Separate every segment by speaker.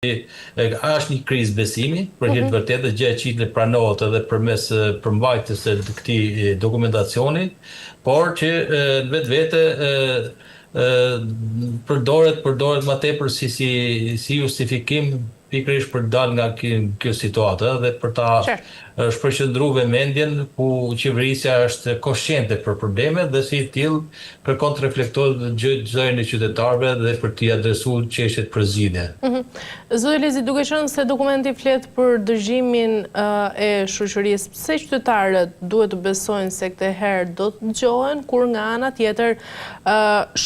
Speaker 1: Është një krizë besimi, për hir të vërtetë, gjë e cila pranohet edhe përmes përmbajtjes së këtij dokumentacioni, por që në vetvete përdoret më tepër si justifikim pikërisht për dal nga kjo situatë dhe për ta shpërqendruar mendjen ku qeverisja është koshciente për problemet dhe si tillë kërkon të reflektojë zërin e qytetarëve dhe për t'i adresuar çështjet për zgjidhje.
Speaker 2: Zoti Lezi, duke qenë se dokumenti flet për dëgjimin e shoqërisë, pse qytetarët duhet të besojnë se këtë herë do të dëgjohen, kur nga ana tjetër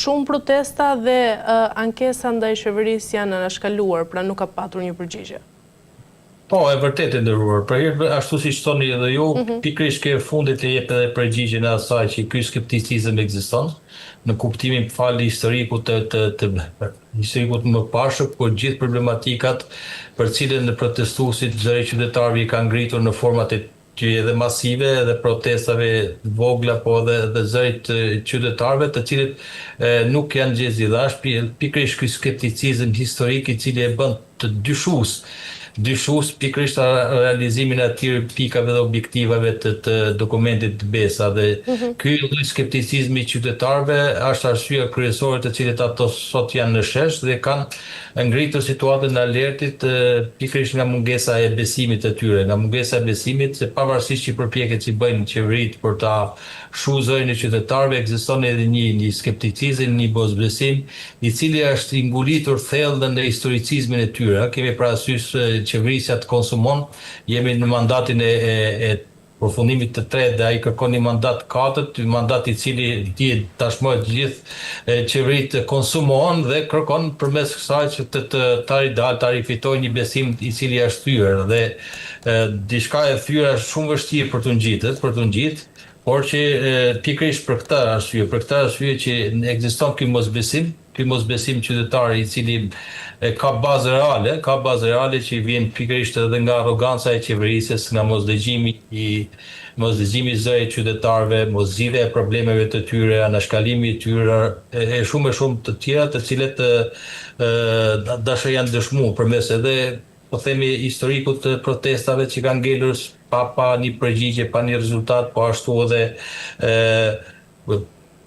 Speaker 2: shumë protesta dhe ankesa ndaj qeverisë janë anashkaluar, pra nuk ka patur një përgjigje?
Speaker 1: Po, e vërtet e nderuar. Për herë, ashtu siç thoni edhe ju, pikërisht ke fundit e jep edhe përgjigjen e asaj që ky skepticizëm ekziston, në kuptimin falë historikut historikut më pashëm, kur gjithë problematikat për cilën protestuesit zëri qytetarëve i kanë ngritur në format që edhe masive edhe protestave vogla, po edhe zërit qytetarëve, të cilët nuk janë gjezidhash, pikërisht ky skepticizëm historik i cili e bën të dyshues pikërisht realizimin e atyre pikave dhe objektivave të dokumentit të BESA dhe ky lloj skepticizmi i qytetarëve është arsyeja kryesore të cilët ato sot janë në shesh dhe kanë ngritur situatën e alertit pikërisht nga mungesa e besimit të tyre, nga mungesa e besimit se pavarësisht që përpjekjet që bëjnë qeveritë për ta shuar zërin e qytetarëve, ekziston edhe një skepticizëm, një bosbesim, i cili është i ngulitur thellë në historicizmin e tyre. Kemi parasysh qeverisja të konsumon, jemi në mandatin e përfundimit të tretë dhe ai kërkon një mandat katërt, një mandat i cili tashmë të gjithë qeveritë konsumon dhe kërkon përmes kësaj që ta rifitojë një besim i cili është thyer dhe diçka e thyer është shumë vështirë për të ngjitur, por që pikërisht për këtë arsye që ekziston ky mosbesim qytetar i cili ka bazë reale që vjen pikërisht edhe nga arroganca e qeverisës, nga mosdëgjimi i zërit qytetarëve, moszgjidhja e problemeve të tyre, anashkalimi i tyre e shumë të tjera të cilët dashur janë dëshmuar përmes edhe po themi historikut të protestave që kanë ngelur pa një përgjigje, pa një rezultat, po ashtu edhe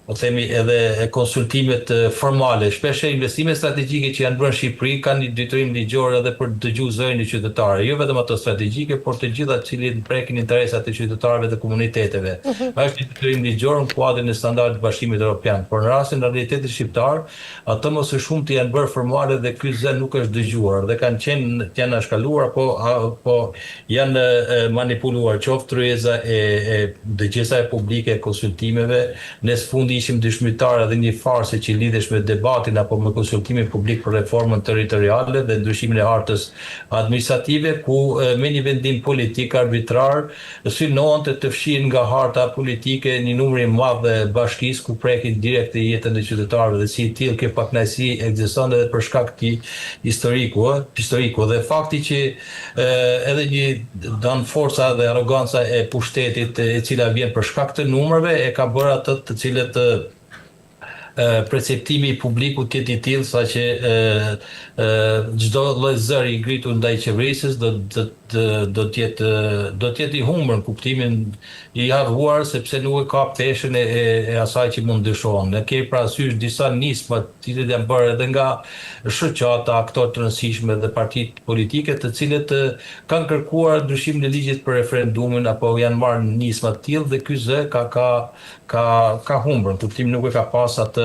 Speaker 1: po themi edhe konsultimet formale. Shpesh investimet strategjike që janë bërë në Shqipëri kanë një detyrim ligjor edhe për të dëgjuar zërin e qytetarëve, jo vetëm ato strategjike, por të gjitha të cilët prekin interesat e qytetarëve dhe komuniteteve. Është një detyrim ligjor në kuadrin e standardit të Bashkimit Evropian, por në rastin e realitetit shqiptar, ato më së shumti janë bërë formale dhe ky zë nuk është dëgjuar dhe janë anashkaluar po janë manipuluar qoftë tryeza e dëgjesa publike e konsultimeve, në sfundi ishim dëshmitar edhe një farsë që lidhesh me debatin apo me konsultimin publik për reformën territoriale dhe ndryshimin e hartës administrative, ku me një vendim politik arbitrar synohente të fshihen nga harta politike një numër i madh bashkisë ku prekin direkt jetën e qytetarëve dhe si tillë kjo pakënaqësi ekziston edhe për shkak të historiku dhe fakti që edhe një dan forca dhe arroganca e pushtetit e cila vjen për shkak të numrave e ka bërë atë të cilët perceptimi i publikut të jetë i tillë saqë çdo lloj zëri i ngritur ndaj qeverisës do të jetë i humbur në kuptimin i harruar sepse nuk ka peshën e asaj që mund dyshohen. Ne kemi parasysh disa nisma të cilët janë bërë edhe nga shoqata, aktorë të rëndësishëm dhe partitë politike, të cilët kanë kërkuar ndryshimin e ligjit për referendumin apo janë marrë nisma të tillë dhe ky zë ka humbur, në kuptimin nuk e ka pas atë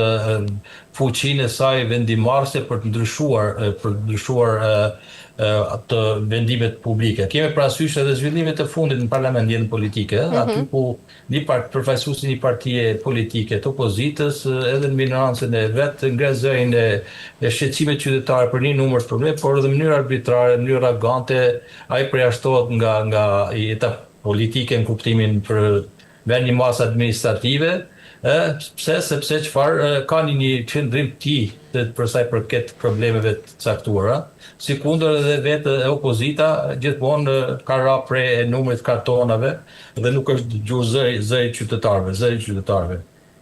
Speaker 1: fuqinë e saj vendimarrëse për të ndryshuar atë vendimet publike. Kemi parasysh edhe zhvillimet e fundit në parlament jetën politike, aty ku përfaqësuesi një partie politike të opozitës edhe në minorancën e vet ngre zërin e shqetësimit qytetar për një numër të probleme, por edhe në mënyrë arbitrare, në mënyrë arrogante, ai përjashtohet nga jeta politike në kuptimin për një masë administrative. Sepse çfarë ka një qëndrim për sa i përket problemeve të caktuara, sikundër edhe vetë opozita gjithmonë ka ra prej numrit kartonave dhe nuk është dëgjuar zëri qytetarëve.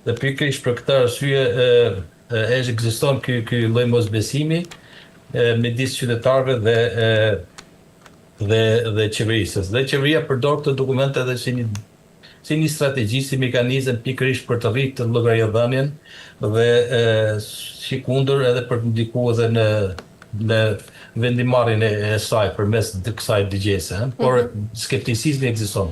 Speaker 1: Dhe pikërisht për këtë arsye ekziston ky lloj mosbesimi, midis qytetarëve dhe qeverisës. Dhe qeveria përdor këtë dokumente edhe si një strategji, si mekanizëm pikërisht për të rritë llogariadhënien dhe si kundër edhe për të ndikuar edhe në vendimarrjen e saj përmes kësaj ligjese, por skepticizmi ekziston.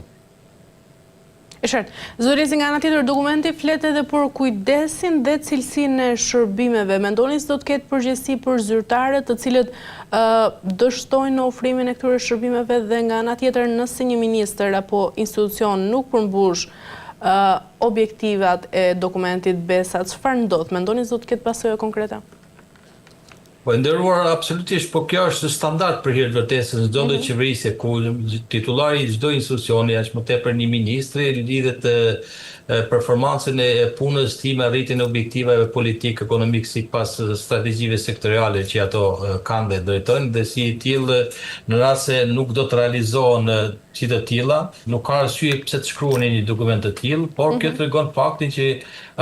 Speaker 2: E qartë. Zoti Rezi, nga ana tjetër dokumenti flet edhe për kujdesin dhe cilësinë e shërbimeve. Mendoni se do të ketë përgjegjësi për zyrtarët të cilët dështojnë në ofrimin e këtyre shërbimeve dhe nga ana tjetër nëse një ministër apo institucion nuk përmbush objektivat e dokumentit BESA, çfarë ndodh? Mendoni se do të ketë pasojë konkrete?
Speaker 1: Po nderuar, absolutisht, po kjo është standard për hir të vërtetës në çdo lloj qeverisje ku titullari i çdo institucioni, aq më tepër një ministri, lidhet performancën e punës time, arritjen e objektivave politik, ekonomik sipas strategjive sektoriale që ato kanë dhe drejtojnë, dhe si tillë në rast se nuk do të realizohen si të tilla, nuk ka arsye pse të shkruani një dokument të tillë, por kjo tregon faktin që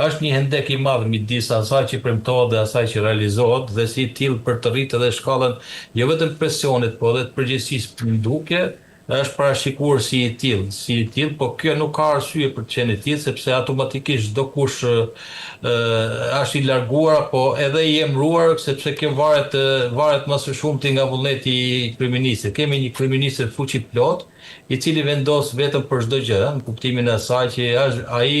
Speaker 1: është një hendek i madh midis asaj që premtohet dhe asaj që realizohet, dhe si tillë për të rritë edhe shkallën jo vetëm presionit, por edhe të përgjegjësisë përndukje, është parashikuar si i tillë, po kjo nuk ka arsye për të qenë i tillë, sepse automatikisht çdo kush është i larguar apo edhe i emëruar, sepse kjo varet më së shumti nga vullneti i kryeministit. Kemi një kryeminist fuqi plot, i cili vendos vetëm për çdo gjë, në kuptimin e asaj që ai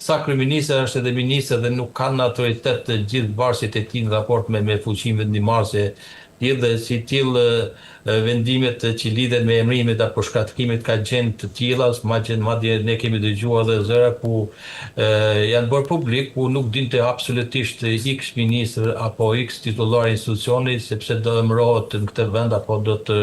Speaker 1: sa kryeminist është edhe ministër dhe nuk kanë autoritet të gjithë varësit e tij në raport me fuqinë vendimmarrëse, dhe si tillë vendimet që lidhen me emërimet apo shkatërimet ka gjend të tilla, madje ne kemi dëgjuar edhe zëra ku janë bërë publik, ku nuk dinte absolutisht X ministër apo X titullar institucioni sepse do emërohet në këtë vend apo do të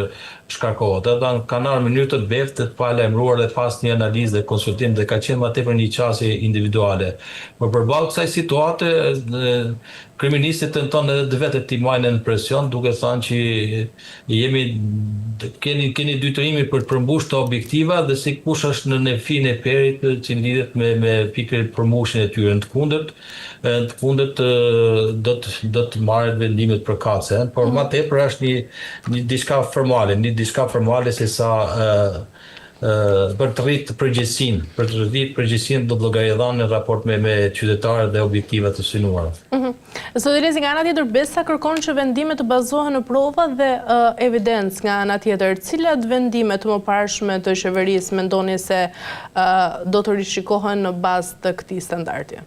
Speaker 1: shkarkohet. Edhe kanë ardhur mënyrë të beftë të palajmëruar dhe pas një analizë dhe konsultim, dhe ka qenë më tepër një qasje individuale. Por përballë kësaj situate, kryeministi tenton edhe vetë të marrë në presion, duke thënë që keni dytërimin për të përmbushur të objektiva dhe si kush është në fin e perit që lidhet me pikën e përmbushjen e tyre. Të kundërt do të marrë vendimet përkatëse, por më tepër është një diçka formale se sa për të rritë përgjegjësinë do të llogaridhanë në raport me qytetarët dhe objektivat të synuara.
Speaker 2: Zoti Rezi, nga ana tjetër BESA kërkon që vendimet të bazohen në prova dhe evidencë. Nga ana tjetër, cilat vendime të mëparshme të qeverisë mendoni se do të rishikohen në bazë të këtij standardi?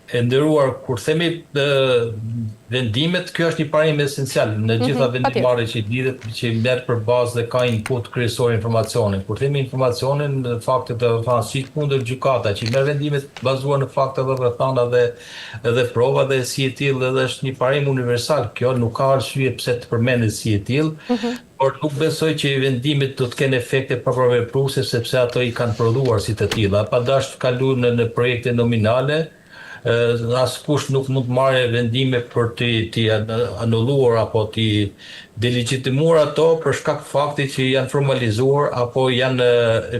Speaker 1: E nderuar, kur themi vendimet, kjo është një parim esencial në gjitha vendimarrjet që merr për bazë dhe ka input kryesor informacionin. Kur themi informacionin, faktet e rrethana kundër gjykata që merr vendimet bazuar në fakte dhe rrethana dhe prova, dhe si e tillë edhe është një parim universal. Kjo nuk ka arsye pse të përmendet si e tillë, por nuk besoj që vendimet do të kenë efekte paparvepruese sepse ato i kanë prodhuar si të tilla. Pa dashur të kalojnë në projekte nominale, askush nuk mund të marrë vendime për t'i anulluar apo t'i delegjitimuar ato për shkak të faktit që janë formalizuar apo janë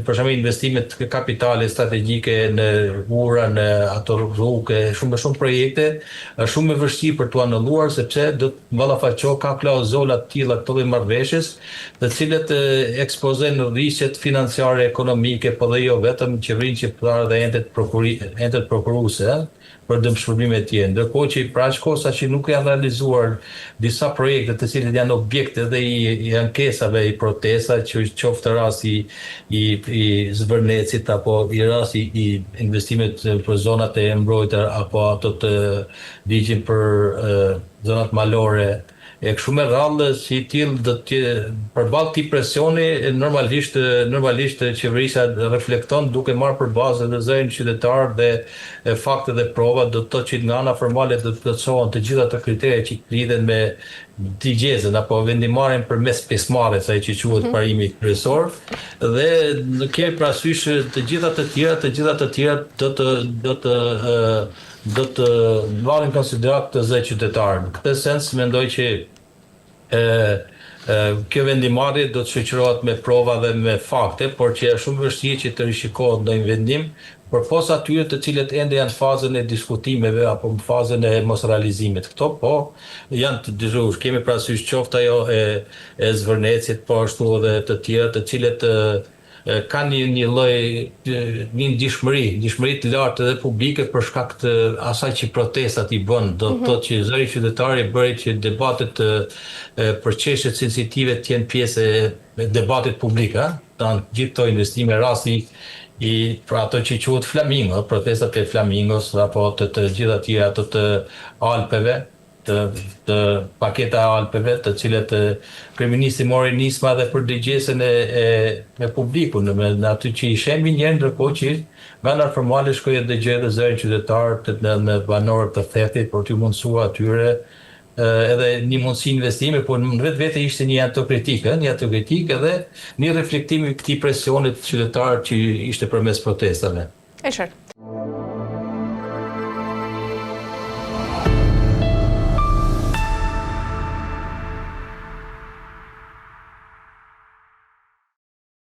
Speaker 1: për shembull investimet kapitale strategjike në ura, në ato rrugë, shumë projekte, është shumë e vështirë për t'u anulluar sepse do të ballafaqohet ka klauzola të tilla këto lloj marrëveshjes, të cilat ekspozojnë rrjetet financiare, ekonomike, po dhe jo vetëm qeverinë shqiptare dhe entet prokuruese për dëmshpërbime të tjera. Ndërkohë që për aq kohë sa që nuk janë realizuar disa projekte të cilat janë objekte dhe i ankesave, i protesta, që qoftë rasti i Zvërnecit apo i rasti i investimet për zonat e mbrojtura apo ato të ligjin për zonat malore, e kështu me radhë, si tillë përballë këtij presioni normalisht qeverisja reflekton duke marrë për bazë edhe zërin qytetar dhe fakte dhe prova, do të thotë që nga ana formale do të plotësohen të gjitha ato kriteret që lidhen me ligjezën apo vendimarrjen përmes pjesëmarrjes, ai që quhet parimi kryesor, dhe kemi parasysh të gjitha të tjera do të marrin konsiderat të zë qytetarë. Në këtë sens mendoj që kjo vendimarrje do të shoqërohet me prova dhe me fakte, por që është shumë vështirë që të rishikohet ndonjë vendim përpos atyre të cilët ende janë fazën e diskutimeve apo në fazën e mos realizimit. Këto po janë të dëgjuar. Kemi parasysh qoftë ajo e Zvërnecit, po ashtu edhe të tjera të cilët kanë një lloj një ndjeshmëri të lartë edhe publike për shkak të asaj që protestat i bën. Do të thotë që zëri qytetari bëri që debatet për çështjet sensitive të jenë pjesë e debatit publik, gjithë këto investime rasti për ato që quhet Flamingo, protestat e Flamingos apo të gjitha tjera ato të Alpeve, të paketa Alpeve, të cilët kryeministi mori nisma edhe për dëgjesën e publikut, në aty që i shemi njerë, ndërkohë që nga nërformale shkoi e dëgjoi edhe zërin qytetar në banorët të thethit për t'u mundësua atyre edhe një mundësi investime, por në vetë ishte një autokritik edhe një reflektim i këtij presionit qytetar që ishte përmes protestave.
Speaker 2: E qartë.